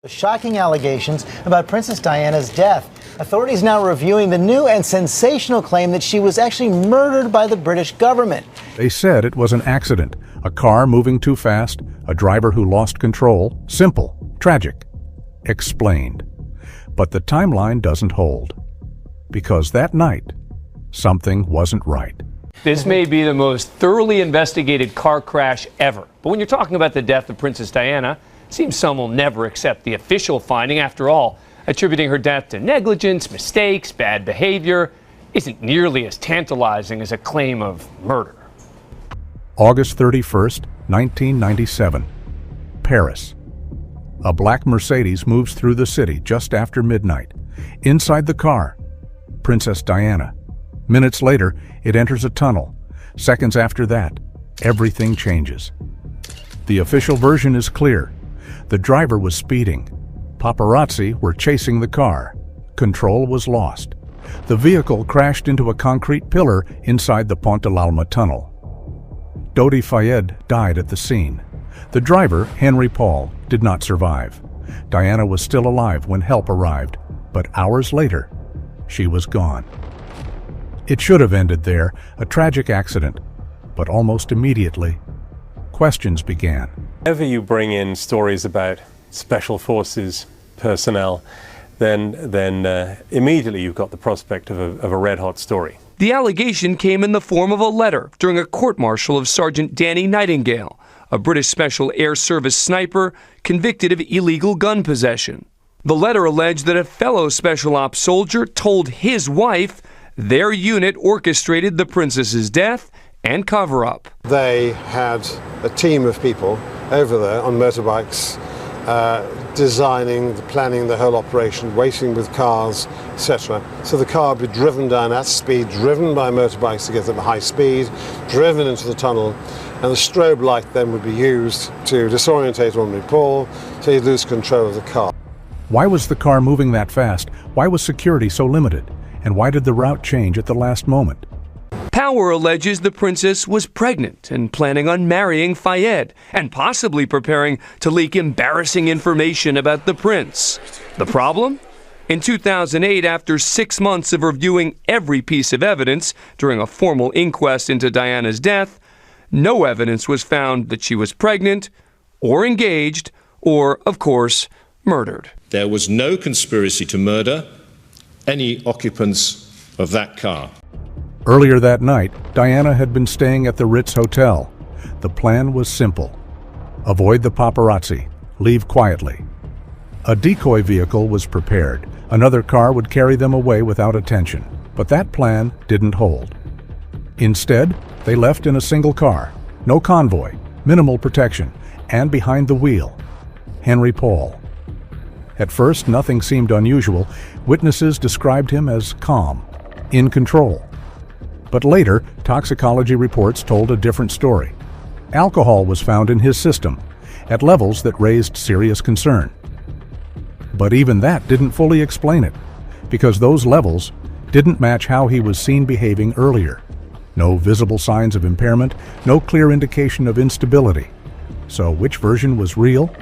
Shocking allegations about Princess Diana's death. Authorities now reviewing the new and sensational claim that she was actually murdered by the British government. They said it was an accident, a car moving too fast, a driver who lost control. Simple, tragic, explained. But the timeline doesn't hold. Because that night, something wasn't right. This may be the most thoroughly investigated car crash ever. But when you're talking about the death of Princess Diana, it seems some will never accept the official finding. After all, attributing her death to negligence, mistakes, bad behavior isn't nearly as tantalizing as a claim of murder. August 31st, 1997. Paris. A black Mercedes moves through the city just after midnight. Inside the car, Princess Diana. Minutes later, it enters a tunnel. Seconds after that, everything changes. The official version is clear. The driver was speeding. Paparazzi were chasing the car. Control was lost. The vehicle crashed into a concrete pillar inside the Pont de l'Alma tunnel. Dodi Fayed died at the scene. The driver, Henry Paul, did not survive. Diana was still alive when help arrived, but hours later, she was gone. It should have ended there, a tragic accident, but almost immediately, questions began. Whenever you bring in stories about special forces personnel, then immediately you've got the prospect of a red-hot story. The allegation came in the form of a letter during a court-martial of Sergeant Danny Nightingale, a British Special Air Service sniper convicted of illegal gun possession. The letter alleged that a fellow Special Ops soldier told his wife their unit orchestrated the princess's death and cover-up. They had a team of people over there on motorbikes, designing, planning the whole operation, waiting with cars, etc. So the car would be driven down at speed, driven by motorbikes to get them at high speed, driven into the tunnel, and the strobe light then would be used to disorientate ordinary Paul, so he'd lose control of the car. Why was the car moving that fast? Why was security so limited? And why did the route change at the last moment? Power alleges the princess was pregnant and planning on marrying Fayed, and possibly preparing to leak embarrassing information about the prince. The problem? In 2008, after 6 months of reviewing every piece of evidence during a formal inquest into Diana's death, no evidence was found that she was pregnant, or engaged, or, of course, murdered. There was no conspiracy to murder any occupants of that car. Earlier that night, Diana had been staying at the Ritz Hotel. The plan was simple. Avoid the paparazzi. Leave quietly. A decoy vehicle was prepared. Another car would carry them away without attention. But that plan didn't hold. Instead, they left in a single car. No convoy, minimal protection, and behind the wheel, Henry Paul. At first, nothing seemed unusual. Witnesses described him as calm, in control. But later, toxicology reports told a different story. Alcohol was found in his system, at levels that raised serious concern. But even that didn't fully explain it, because those levels didn't match how he was seen behaving earlier. No visible signs of impairment, no clear indication of instability. So which version was real?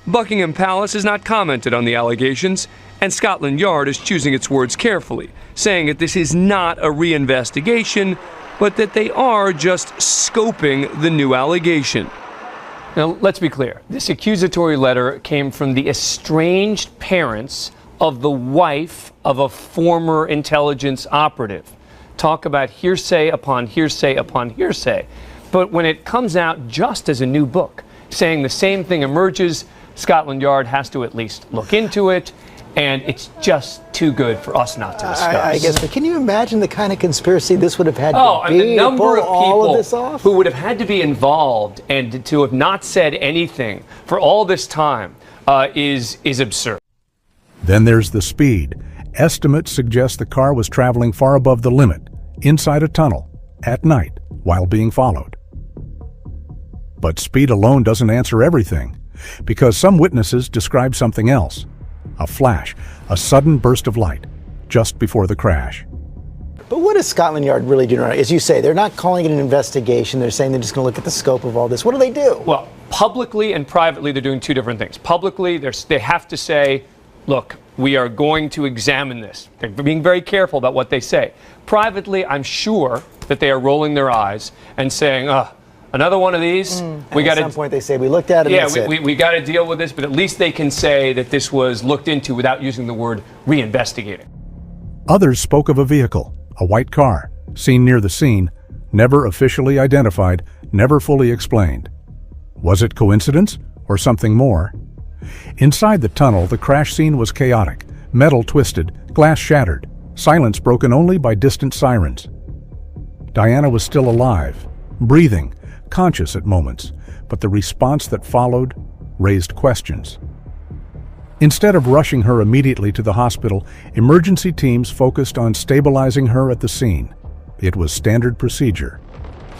Buckingham Palace has not commented on the allegations, and Scotland Yard is choosing its words carefully, saying that this is not a reinvestigation, but that they are just scoping the new allegation. Now, let's be clear. This accusatory letter came from the estranged parents of the wife of a former intelligence operative. Talk about hearsay upon hearsay upon hearsay. But when it comes out just as a new book, saying the same thing emerges, Scotland Yard has to at least look into it, and it's just too good for us not to discuss. I guess, but can you imagine the kind of conspiracy this would have had to be? And the number of all of this off? Who would have had to be involved and to have not said anything for all this time is absurd. Then there's the speed. Estimates suggest the car was traveling far above the limit, inside a tunnel, at night, while being followed. But speed alone doesn't answer everything, because some witnesses describe something else. A flash, a sudden burst of light, just before the crash. But what does Scotland Yard really do? As you say, they're not calling it an investigation. They're saying they're just going to look at the scope of all this. What do they do? Well, publicly and privately, they're doing two different things. Publicly, they have to say, look, we are going to examine this. They're being very careful about what they say. Privately, I'm sure that they are rolling their eyes and saying, another one of these. We got at some point they say, we looked at it. Yeah, we got to deal with this, but at least they can say that this was looked into without using the word reinvestigating. Others spoke of a vehicle, a white car, seen near the scene, never officially identified, never fully explained. Was it coincidence or something more? Inside the tunnel, the crash scene was chaotic, metal twisted, glass shattered, silence broken only by distant sirens. Diana was still alive, breathing, conscious at moments, but the response that followed raised questions. Instead of rushing her immediately to the hospital, emergency teams focused on stabilizing her at the scene. It was standard procedure,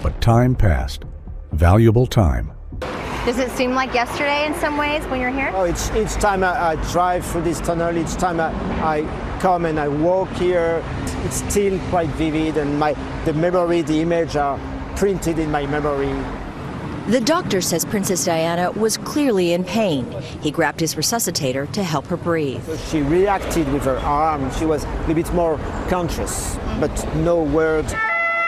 but time passed, valuable time. Does it seem like yesterday in some ways when you're here? Oh, each time I drive through this tunnel, each time I come and I walk here, it's still quite vivid, and the memory, the image are printed in my memory. The doctor says Princess Diana was clearly in pain. He grabbed his resuscitator to help her breathe. So she reacted with her arm. She was a little bit more conscious, but no words.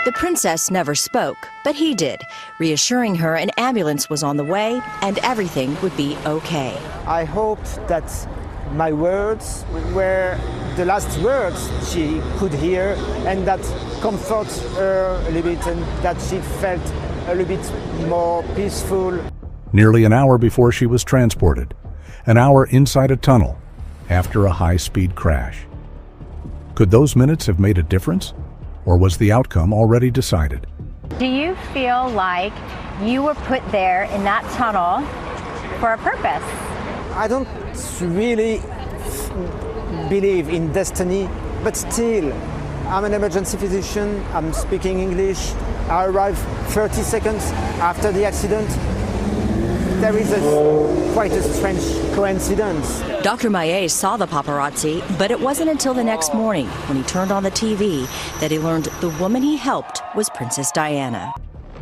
The princess never spoke, but he did, reassuring her an ambulance was on the way and everything would be okay. I hoped that my words were the last words she could hear, and that comforts her a little bit, and that she felt a little bit more peaceful. Nearly an hour before she was transported, an hour inside a tunnel after a high-speed crash. Could those minutes have made a difference? Or was the outcome already decided? Do you feel like you were put there in that tunnel for a purpose? I don't really believe in destiny, but still, I'm an emergency physician, I'm speaking English, I arrived 30 seconds after the accident. There is quite a strange coincidence. Dr. Maillet saw the paparazzi, but it wasn't until the next morning when he turned on the TV that he learned the woman he helped was Princess Diana.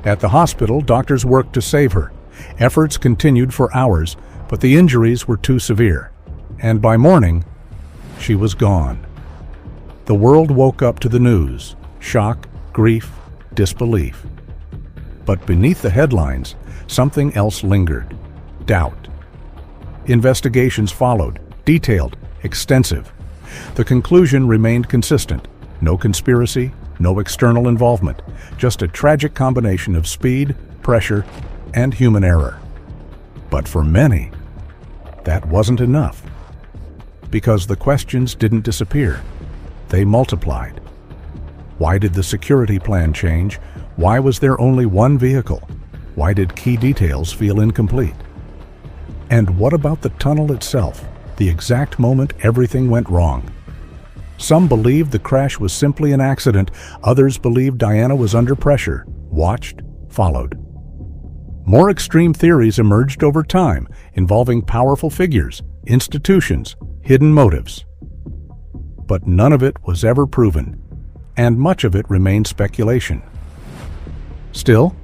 At the hospital, doctors worked to save her. Efforts continued for hours, but the injuries were too severe. And by morning, she was gone. The world woke up to the news, shock, grief, disbelief. But beneath the headlines, something else lingered, doubt. Investigations followed, detailed, extensive. The conclusion remained consistent. No conspiracy, no external involvement, just a tragic combination of speed, pressure, and human error. But for many, that wasn't enough. Because the questions didn't disappear, they multiplied. Why did the security plan change? Why was there only one vehicle? Why did key details feel incomplete? And what about the tunnel itself, the exact moment everything went wrong? Some believed the crash was simply an accident. Others believed Diana was under pressure, watched, followed. More extreme theories emerged over time, involving powerful figures, institutions, hidden motives. But none of it was ever proven, and much of it remained speculation. Still,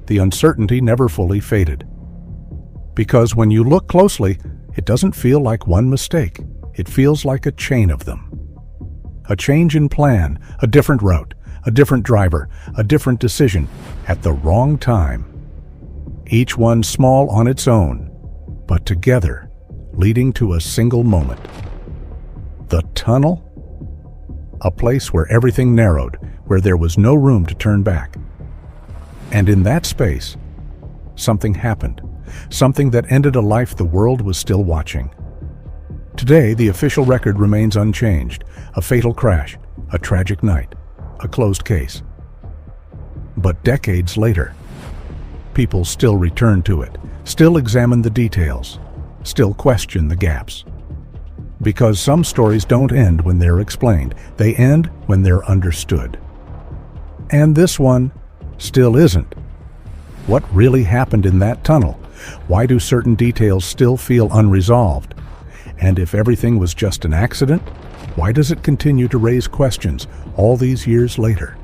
the uncertainty never fully faded. Because when you look closely, it doesn't feel like one mistake. It feels like a chain of them. A change in plan, a different route, a different driver, a different decision, at the wrong time. Each one small on its own, but together, leading to a single moment. The tunnel? A place where everything narrowed, where there was no room to turn back. And in that space, something happened, something that ended a life the world was still watching. Today, the official record remains unchanged, a fatal crash, a tragic night, a closed case. But decades later, people still return to it, still examine the details, still question the gaps. Because some stories don't end when they're explained, they end when they're understood. And this one still isn't. What really happened in that tunnel? Why do certain details still feel unresolved? And if everything was just an accident, why does it continue to raise questions all these years later?